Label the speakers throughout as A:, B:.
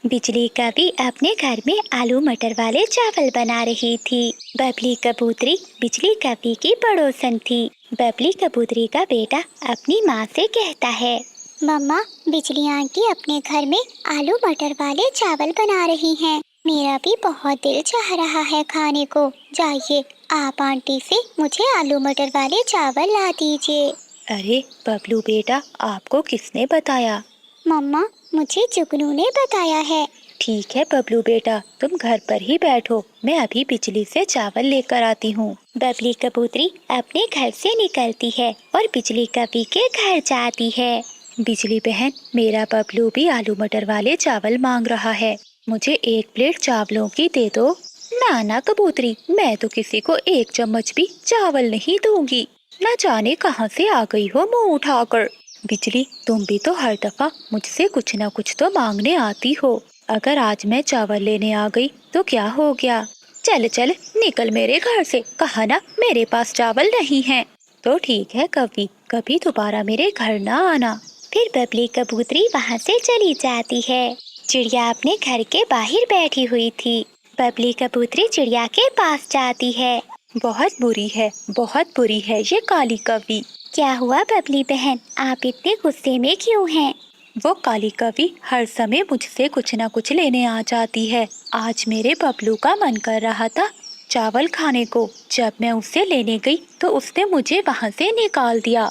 A: बिजली कभी अपने घर में आलू मटर वाले चावल बना रही थी। बबली कबूतरी बिजली कभी की पड़ोसन थी। बबली कबूतरी का बेटा अपनी माँ से कहता है,
B: मम्मा, बिजली आंटी अपने घर में आलू मटर वाले चावल बना रही हैं। मेरा भी बहुत दिल चाह रहा है खाने को। जाइए, आप आंटी से मुझे आलू मटर वाले चावल ला दीजिए।
A: अरे बबलू बेटा, आपको किसने बताया?
B: मम्मा, मुझे जुगनू ने बताया है।
A: ठीक है बबलू बेटा, तुम घर पर ही बैठो, मैं अभी बिजली से चावल लेकर आती हूँ। बबली कबूतरी अपने घर से निकलती है और बिजली कभी के घर जाती है। बिजली बहन, मेरा बबलू भी आलू मटर वाले चावल मांग रहा है, मुझे 1 प्लेट चावलों की दे दो। ना ना कबूतरी, मैं तो किसी को 1 चम्मच भी चावल नहीं दूंगी। न जाने कहाँ से आ गई हो मुंह उठाकर। बिजली, तुम भी तो हर दफा मुझसे कुछ न कुछ तो मांगने आती हो। अगर आज मैं चावल लेने आ गई तो क्या हो गया? चल चल निकल मेरे घर से, कहा ना मेरे पास चावल नहीं है। तो ठीक है, कभी कभी दोबारा मेरे घर ना आना। फिर बबली कबूतरी वहाँ से चली जाती है। चिड़िया अपने घर के बाहर बैठी हुई थी। बबली कबूतरी चिड़िया के पास जाती है। बहुत बुरी है, बहुत बुरी है ये काली कवि। क्या हुआ बबली बहन, आप इतने गुस्से में क्यों हैं? वो काली कवि हर समय मुझसे कुछ न कुछ लेने आ जाती है। आज मेरे बबलू का मन कर रहा था चावल खाने को। जब मैं उससे लेने गई तो उसने मुझे वहाँ से निकाल दिया।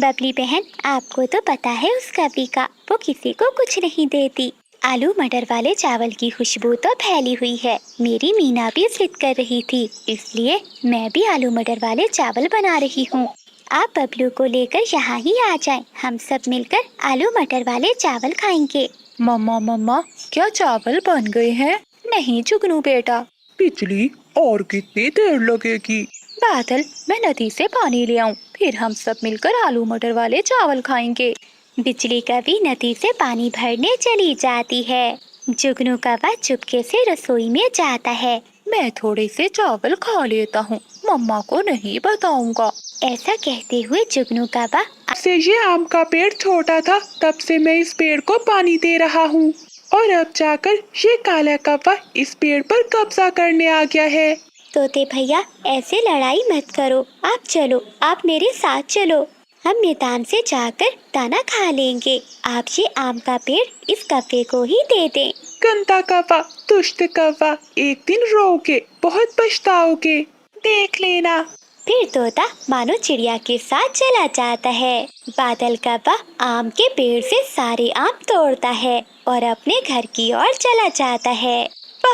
A: बबली बहन, आपको तो पता है उस कवि का, वो किसी को कुछ नहीं देती। आलू मटर वाले चावल की खुशबू तो फैली हुई है। मेरी मीना भी जिद कर रही थी, इसलिए मैं भी आलू मटर वाले चावल बना रही हूँ। आप बबलू को लेकर यहाँ ही आ जाएं, हम सब मिलकर आलू मटर वाले चावल खाएंगे। मम्मा मम्मा, क्या चावल बन गए हैं? नहीं जुगनू बेटा।
C: बिजली, और कितनी देर लगेगी?
A: बादल, मैं नदी से पानी ले आऊं, फिर हम सब मिलकर आलू मटर वाले चावल खाएंगे। बिजली कभी नदी से पानी भरने चली जाती है। जुगनू कौवा चुपके से रसोई में जाता है। मैं थोड़े से चावल खा लेता हूँ, मम्मा को नहीं बताऊंगा। ऐसा कहते हुए जुगनू कौवा
C: से ये आम का पेड़ छोटा था, तब से मैं इस पेड़ को पानी दे रहा हूँ, और अब जाकर ये काला कौवा इस पेड़ पर कब्जा करने आ गया है।
A: तोते भैया, ऐसे लड़ाई मत करो, आप चलो, आप मेरे साथ चलो। हम मैदान से जाकर दाना खा लेंगे। आप ये आम का पेड़ इस कौवे को ही दे दें।
C: गंदा कौवा, दुष्ट कौवा, एक दिन रोगे, बहुत पछताओगे, देख लेना।
A: फिर तोता मानो चिड़िया के साथ चला जाता है। बादल कौवा आम के पेड़ से सारे आम तोड़ता है और अपने घर की ओर चला जाता है।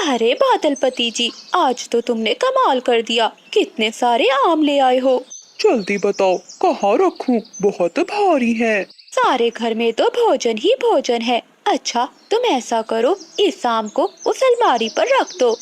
A: अरे बादल पति जी, आज तो तुमने कमाल कर दिया, कितने सारे आम ले आए हो।
C: जल्दी बताओ, कहाँ रखूं? बहुत भारी है।
A: सारे घर में तो भोजन ही भोजन है। अच्छा तुम ऐसा करो, इस आम को उस अलमारी पर रख दो।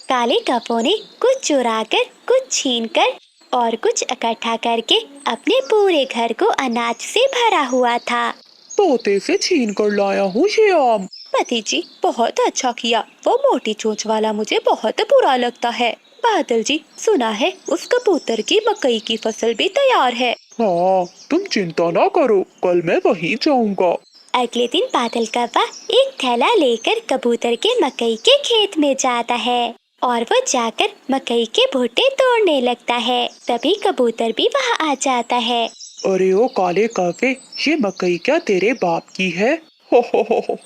A: काले कौवे ने कुछ चुरा कर, कुछ छीन कर और कुछ इकट्ठा करके अपने पूरे घर को अनाज से भरा हुआ था।
C: तोते से छीन कर लाया हूँ ये आम।
A: पति जी, बहुत अच्छा किया, वो मोटी चोंच वाला मुझे बहुत बुरा लगता है। बादल जी, सुना है उस कबूतर की मकई की फसल भी तैयार है।
C: हाँ, तुम चिंता ना करो, कल मैं वहीं जाऊंगा।
A: अगले दिन बादल कौवा एक थैला लेकर कबूतर के मकई के खेत में जाता है और वो जाकर मकई के भुट्टे तोड़ने लगता है। तभी कबूतर भी वहाँ आ जाता है।
C: अरे ओ काले कौवे, ये मकई क्या तेरे बाप की है? हो,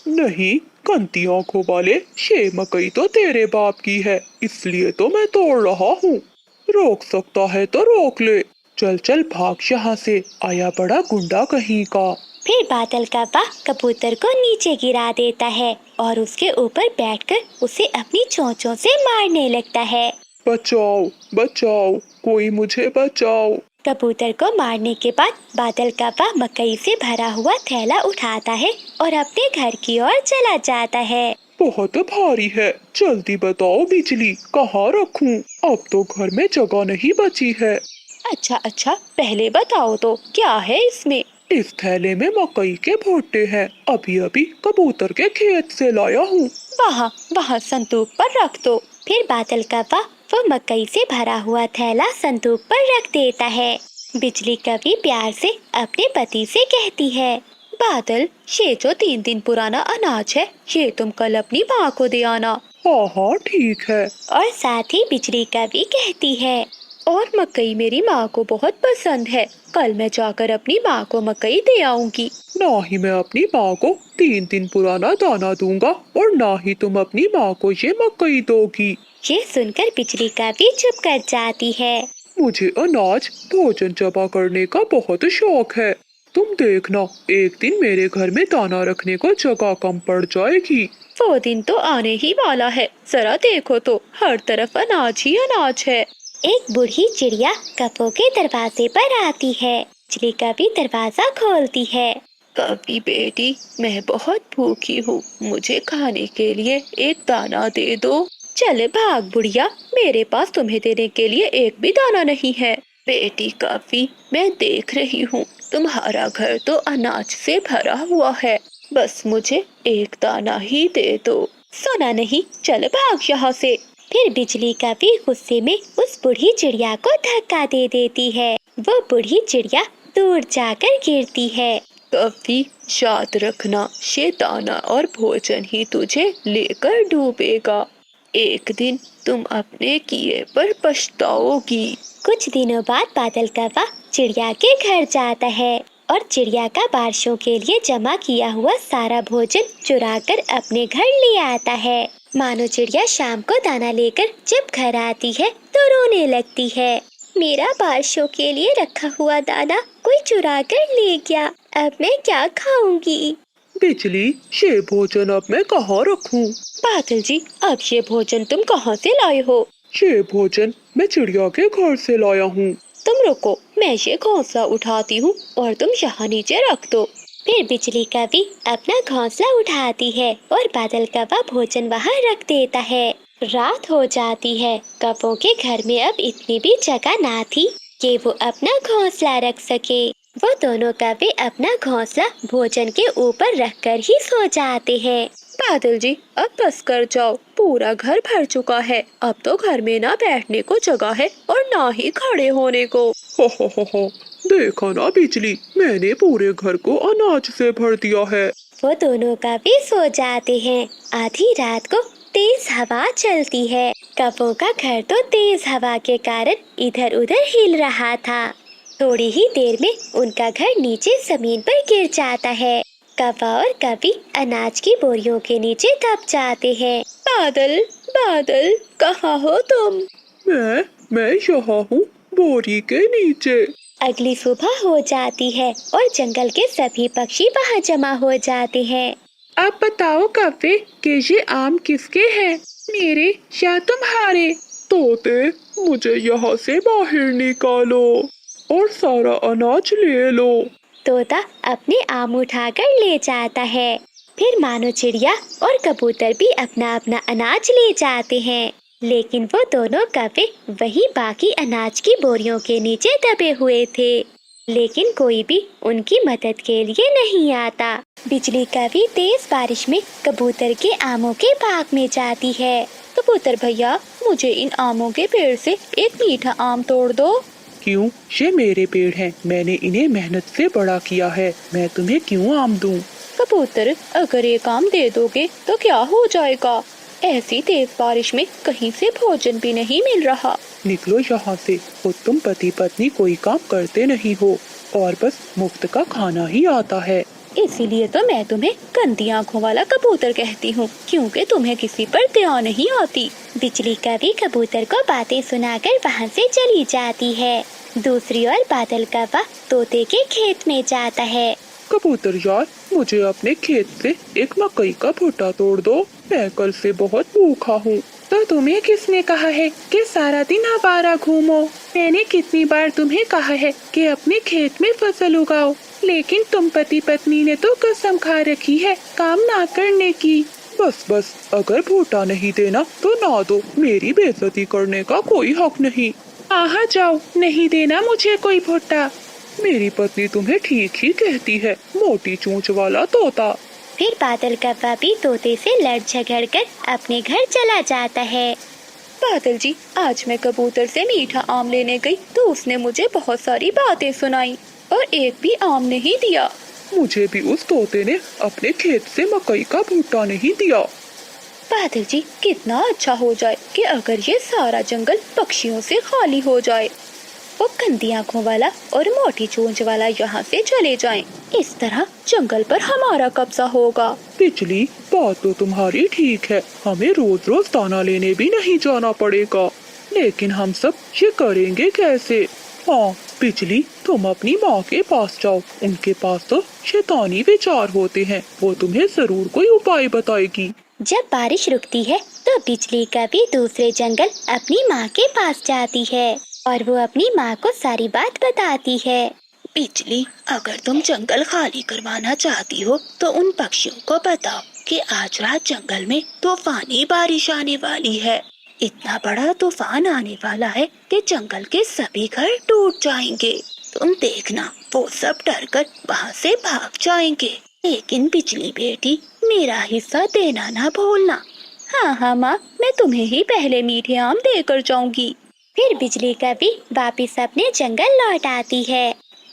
C: नहीं, गंदी आंखों वाले, ये मकई तो तेरे बाप की है, इसलिए तो मैं तोड़ रहा हूँ। रोक सकता है तो रोक ले। चल चल भाग यहाँ से, आया बड़ा गुंडा कहीं का।
A: फिर बादल कौवा कबूतर को नीचे गिरा देता है और उसके ऊपर बैठकर उसे अपनी चोंचों से मारने लगता है।
C: बचाओ बचाओ, कोई मुझे बचाओ।
A: कबूतर को मारने के बाद बादल कौवा मकई से भरा हुआ थैला उठाता है और अपने घर की ओर चला जाता है।
C: बहुत भारी है, जल्दी बताओ बिजली, कहाँ रखूं? अब तो घर में जगह नहीं बची है।
A: अच्छा, पहले बताओ तो क्या है इसमें?
C: इस थैले में मकई के भुट्टे हैं, अभी अभी कबूतर के खेत से लाया हूँ।
A: वहाँ संदूक पर रख दो। फिर बादल कौवा वो मकई से भरा हुआ थैला संदूक पर रख देता है। बिजली कभी प्यार से अपने पति से कहती है, बादल, ये जो 3 दिन पुराना अनाज है, ये तुम कल अपनी माँ को दे आना।
C: हाँ हाँ ठीक है।
A: और साथ ही बिजली का भी कहती है। और मकई मेरी माँ को बहुत पसंद है, कल मैं जाकर अपनी माँ को मकई दे आऊंगी।
C: ना ही मैं अपनी माँ को 3 दिन पुराना दाना दूंगा और ना ही तुम अपनी माँ को ये मकई दोगी।
A: ये सुनकर बिजली का भी चुप कर जाती है।
C: मुझे अनाज भोजन जमा करने का बहुत शौक है। तुम देखना, एक दिन मेरे घर में दाना रखने को जगह कम पड़ जाएगी।
A: वो दिन तो आने ही वाला है, जरा देखो तो हर तरफ अनाज ही अनाज है। एक बूढ़ी चिड़िया कपो के दरवाजे पर आती है। बिजली का भी दरवाजा खोलती है। कभी बेटी, मैं बहुत भूखी हूँ, मुझे खाने के लिए एक दाना दे दो। चले भाग बुढ़िया, मेरे पास तुम्हें देने के लिए एक भी दाना नहीं है। बेटी काफी, मैं देख रही हूँ तुम्हारा घर तो अनाज से भरा हुआ है, बस मुझे एक दाना ही दे दो। सुना नहीं, चल भाग यहाँ से। फिर बिजली का भी गुस्से में उस बूढ़ी चिड़िया को धक्का दे देती है। वो बूढ़ी चिड़िया दूर जाकर गिरती है। कभी याद रखना, ये दाना और भोजन ही तुझे लेकर डूबेगा। एक दिन तुम अपने किए पर पछताओगी। कुछ दिनों बाद बादल कौवा चिड़िया के घर जाता है और चिड़िया का बारिशों के लिए जमा किया हुआ सारा भोजन चुराकर अपने घर ले आता है। मानो चिड़िया शाम को दाना लेकर जब घर आती है तो रोने लगती है। मेरा बारिशों के लिए रखा हुआ दाना कोई चुरा कर ले गया, अब मैं क्या खाऊंगी।
C: बिजली, ये भोजन अब मैं कहाँ रखूं?
A: बादल जी, अब ये भोजन तुम कहाँ से लाए हो?
C: ये भोजन मैं चिड़िया के घर से लाया हूँ।
A: तुम रुको, मैं ये घोंसला उठाती हूँ और तुम यहाँ नीचे रख दो। फिर बिजली कौवी अपना घोंसला उठाती है और बादल कौवा भोजन वहाँ रख देता है। रात हो जाती है। कौवों के घर में अब इतनी भी जगह ना थी कि वो अपना घोंसला रख सके। वो दोनों कौवे अपना घोंसला भोजन के ऊपर रखकर ही सो जाते हैं। बादल जी, अब बस कर जाओ, पूरा घर भर चुका है, अब तो घर में ना बैठने को जगह है और ना ही खड़े होने को।
C: हो, देखा ना बिजली, मैंने पूरे घर को अनाज से भर दिया है।
A: वो दोनों कौवे सो जाते हैं। आधी रात को तेज हवा चलती है। कौवों का घर तो तेज हवा के कारण इधर उधर हिल रहा था। थोड़ी ही देर में उनका घर नीचे जमीन पर गिर जाता है। कौवा और कौवी अनाज की बोरियों के नीचे दब जाते हैं। बादल, बादल, कहाँ हो तुम?
C: मैं यहाँ हूँ, बोरी के नीचे।
A: अगली सुबह हो जाती है और जंगल के सभी पक्षी वहाँ जमा हो जाते हैं।
C: अब बताओ कौवे कि ये आम किसके हैं, मेरे या तुम्हारे? तोते, मुझे यहाँ से बाहर निकालो और सारा अनाज ले लो।
A: तोता अपने आम उठाकर ले जाता है। फिर मानो चिड़िया और कबूतर भी अपना अपना अनाज ले जाते हैं, लेकिन वो दोनों कौवे वही बाकी अनाज की बोरियों के नीचे दबे हुए थे। लेकिन कोई भी उनकी मदद के लिए नहीं आता। बिजली कौवी तेज बारिश में कबूतर के आमों के बाग में जाती है। कबूतर भैया, मुझे इन आमों के पेड़ से एक मीठा आम तोड़ दो।
C: क्यों? ये मेरे पेड़ हैं, मैंने इन्हें मेहनत से बड़ा किया है, मैं तुम्हें क्यों आम दूं?
A: कबूतर, अगर एक आम दे दोगे तो क्या हो जाएगा? ऐसी तेज बारिश में कहीं से भोजन भी नहीं मिल रहा।
C: निकलो यहाँ से, खुद तुम पति पत्नी कोई काम करते नहीं हो और बस मुफ्त का खाना ही आता है।
A: इसीलिए तो मैं तुम्हें गंदी आँखों वाला कबूतर कहती हूँ, क्योंकि तुम्हें किसी पर दया नहीं आती। बिजली कौवी कबूतर को बातें सुनाकर वहाँ से चली जाती है। दूसरी ओर बादल कौवा तोते के खेत में जाता है।
C: कबूतर यार, मुझे अपने खेत से एक मकई का भुट्टा तोड़ दो, मैं कल से बहुत भूखा हूँ। तो तुम्हें किसने कहा है कि सारा दिन आवारा घूमो? मैंने कितनी बार तुम्हें कहा है कि अपने खेत में फसल उगाओ, लेकिन तुम पति पत्नी ने तो कसम खा रखी है काम ना करने की। बस, अगर भुट्टा नहीं देना तो ना दो, मेरी बेइज्जती करने का कोई हक नहीं। आहा जाओ, नहीं देना मुझे कोई भुट्टा। मेरी पत्नी तुम्हें ठीक ही कहती है, मोटी चोंच वाला तोता।
A: फिर बादल कौवा भी तोते से लड़ झगड़ कर अपने घर चला जाता है। बादल जी, आज मैं कबूतर से मीठा आम लेने गई तो उसने मुझे बहुत सारी बातें सुनाई और एक भी आम नहीं दिया।
C: मुझे भी उस तोते ने अपने खेत से मकई का भुट्टा नहीं दिया।
A: बादल जी, कितना अच्छा हो जाए कि अगर ये सारा जंगल पक्षियों से खाली हो जाए। वो गंदी आंखों वाला और मोटी चोंच वाला यहाँ से चले जाएं। इस तरह जंगल पर हमारा कब्जा होगा।
C: बिजली, बात तो तुम्हारी ठीक है, हमें रोज रोज दाना लेने भी नहीं जाना पड़ेगा, लेकिन हम सब ये करेंगे कैसे? हाँ बिजली, तुम अपनी माँ के पास जाओ, उनके पास तो शैतानी विचार होते हैं, वो तुम्हें जरूर कोई उपाय बताएगी।
A: जब बारिश रुकती है तो बिजली का भी दूसरे जंगल अपनी माँ के पास जाती है और वो अपनी माँ को सारी बात बताती है। बिजली, अगर तुम जंगल खाली करवाना चाहती हो तो उन पक्षियों को बताओ कि आज रात जंगल में तूफानी बारिश आने वाली है। इतना बड़ा तूफान आने वाला है कि जंगल के सभी घर टूट जाएंगे। तुम देखना, वो सब डरकर वहाँ से भाग जाएंगे। लेकिन बिजली बेटी, मेरा हिस्सा देना ना भूलना। हाँ हाँ माँ, मैं तुम्हें ही पहले मीठे आम देकर जाऊंगी। फिर बिजली का भी वापिस अपने जंगल लौट आती है।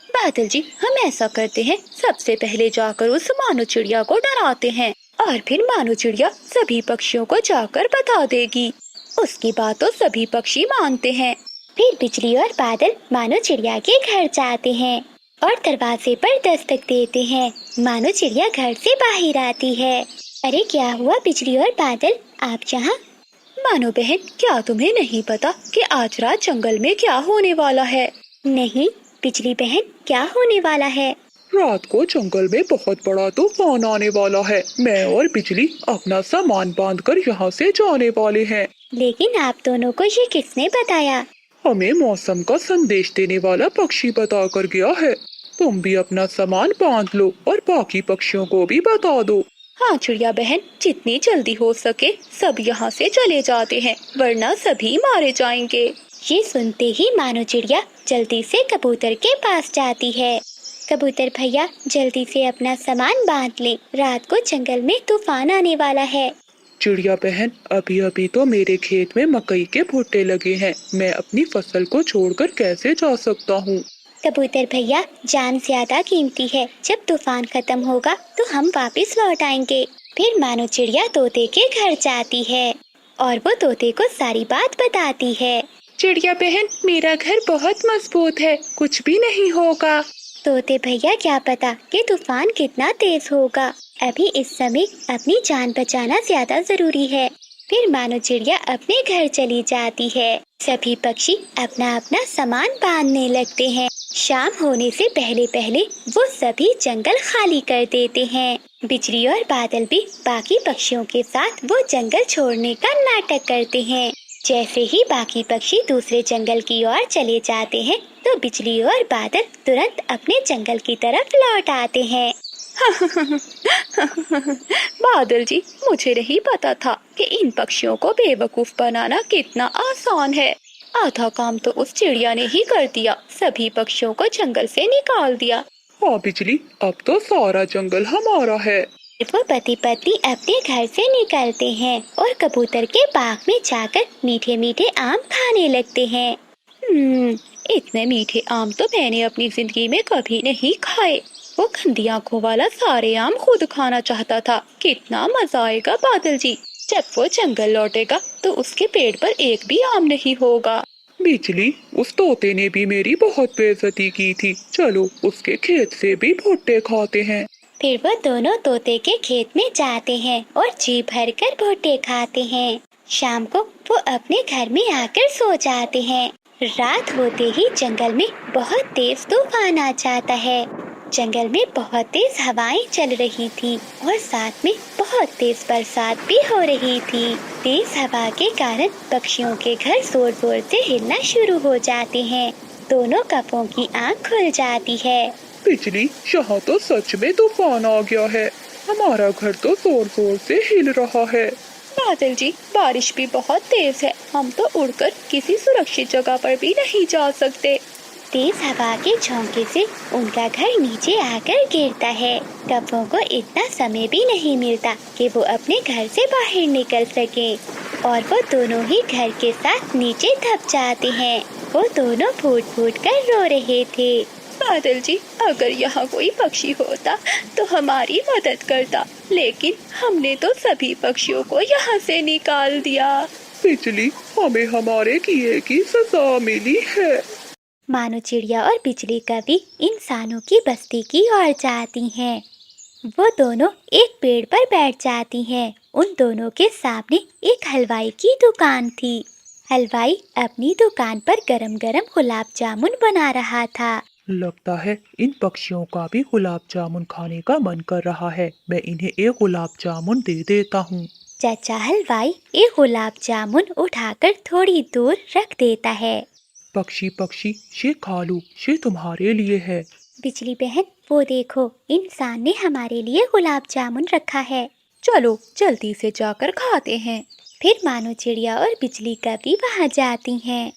A: बादल जी, हम ऐसा करते हैं, सबसे पहले जाकर उस मानो चिड़िया को डराते हैं और फिर मानो चिड़िया सभी पक्षियों को जाकर बता देगी। उसकी बात तो सभी पक्षी मानते हैं। फिर बिजली और बादल मानो चिड़िया के घर जाते हैं और दरवाजे पर दस्तक देते हैं। मानो चिड़िया घर से बाहर आती है। अरे क्या हुआ बिजली और बादल, आप यहाँ? मानो बहन, क्या तुम्हें नहीं पता कि आज रात जंगल में क्या होने वाला है? नहीं बिजली बहन, क्या होने वाला है?
C: रात को जंगल में बहुत बड़ा तूफान आने वाला है। मैं और बिजली अपना सामान बांधकर यहाँ से जाने वाले हैं।
A: लेकिन आप दोनों को ये किसने बताया?
C: हमें मौसम का संदेश देने वाला पक्षी बता कर गया है। तुम भी अपना सामान बांध लो और बाकी पक्षियों को भी बता दो।
A: हाँ चिड़िया बहन, जितनी जल्दी हो सके सब यहाँ से चले जाते हैं, वरना सभी मारे जाएंगे। ये सुनते ही मानो चिड़िया जल्दी से कबूतर के पास जाती है। कबूतर भैया, जल्दी से अपना सामान बांध ले, रात को जंगल में तूफान आने वाला है।
C: चिड़िया बहन, अभी अभी तो मेरे खेत में मकई के भुट्टे लगे हैं, मैं अपनी फसल को छोड़कर कैसे जा सकता हूँ?
A: कबूतर भैया, जान ज्यादा कीमती है, जब तूफान खत्म होगा तो हम वापस लौट आएंगे। फिर मानो चिड़िया तोते के घर जाती है और वो तोते को सारी बात बताती है।
C: चिड़िया बहन, मेरा घर बहुत मजबूत है, कुछ भी नहीं होगा।
A: तोते भैया, क्या पता कि तूफान कितना तेज होगा, अभी इस समय अपनी जान बचाना ज्यादा जरूरी है। फिर मानो चिड़िया अपने घर चली जाती है। सभी पक्षी अपना अपना सामान बांधने लगते हैं। शाम होने से पहले पहले वो सभी जंगल खाली कर देते हैं। बिजली और बादल भी बाकी पक्षियों के साथ वो जंगल छोड़ने का नाटक करते हैं। जैसे ही बाकी पक्षी दूसरे जंगल की ओर चले जाते हैं तो बिजली और बादल तुरंत अपने जंगल की तरफ लौट आते हैं। बादल जी, मुझे नहीं पता था कि इन पक्षियों को बेवकूफ बनाना कितना आसान है। आधा काम तो उस चिड़िया ने ही कर दिया, सभी पक्षियों को जंगल से निकाल दिया।
C: हाँ बिजली, अब तो सारा जंगल हमारा है।
A: वो पति पत्नी अपने घर से निकलते हैं और कबूतर के बाग में जाकर मीठे मीठे आम खाने लगते हैं। इतने मीठे आम तो मैंने अपनी जिंदगी में कभी नहीं खाए। वो गंदी आंखों वाला सारे आम खुद खाना चाहता था। कितना मजा आएगा बादल जी, जब वो जंगल लौटेगा तो उसके पेड़ पर एक भी आम नहीं होगा।
C: बिजली, उस तोते ने भी मेरी बहुत बेइज्जती की थी, चलो उसके खेत से भी भुट्टे खाते हैं।
A: फिर वो दोनों तोते के खेत में जाते हैं और जी भर कर भुट्टे खाते हैं। शाम को वो अपने घर में आकर सो जाते हैं। रात होते ही जंगल में बहुत तेज तूफान आ जाता है। जंगल में बहुत तेज हवाएं चल रही थी और साथ में बहुत तेज बरसात भी हो रही थी। तेज हवा के कारण पक्षियों के घर जोर जोर से हिलना शुरू हो जाते हैं। दोनों कपों की आँख खुल जाती है।
C: बिजली, यहाँ तो सच में तूफान आ गया है, हमारा घर तो जोर जोर से हिल रहा है।
A: बादल जी, बारिश भी बहुत तेज है, हम तो उड़कर किसी सुरक्षित जगह पर भी नहीं जा सकते। तेज हवा के झोंके से उनका घर नीचे आकर गिरता है। कपों को इतना समय भी नहीं मिलता कि वो अपने घर से बाहर निकल सके और वो दोनों ही घर के साथ नीचे दब जाते हैं। वो दोनों फूट फूट कर रो रहे थे। बादल जी, अगर यहाँ कोई पक्षी होता तो हमारी मदद करता, लेकिन हमने तो सभी पक्षियों को यहाँ से निकाल दिया।
C: बिजली, हमें हमारे किए की सजा मिली है।
A: मानो चिड़िया और बिजली कभी इंसानों की बस्ती की ओर जाती हैं। वो दोनों एक पेड़ पर बैठ जाती हैं। उन दोनों के सामने एक हलवाई की दुकान थी। हलवाई अपनी दुकान पर गरम गरम गुलाब जामुन बना रहा था।
C: लगता है इन पक्षियों का भी गुलाब जामुन खाने का मन कर रहा है। मैं इन्हें एक गुलाब जामुन दे देता हूँ।
A: चाचा हलवाई एक गुलाब जामुन उठाकर थोड़ी दूर रख देता है।
C: पक्षी पक्षी, ये खा लो, ये तुम्हारे लिए है।
A: बिजली बहन, वो देखो, इंसान ने हमारे लिए गुलाब जामुन रखा है। चलो जल्दी से जाकर खाते हैं। फिर मानो चिड़िया और बिजली कभी वहाँ जाती हैं।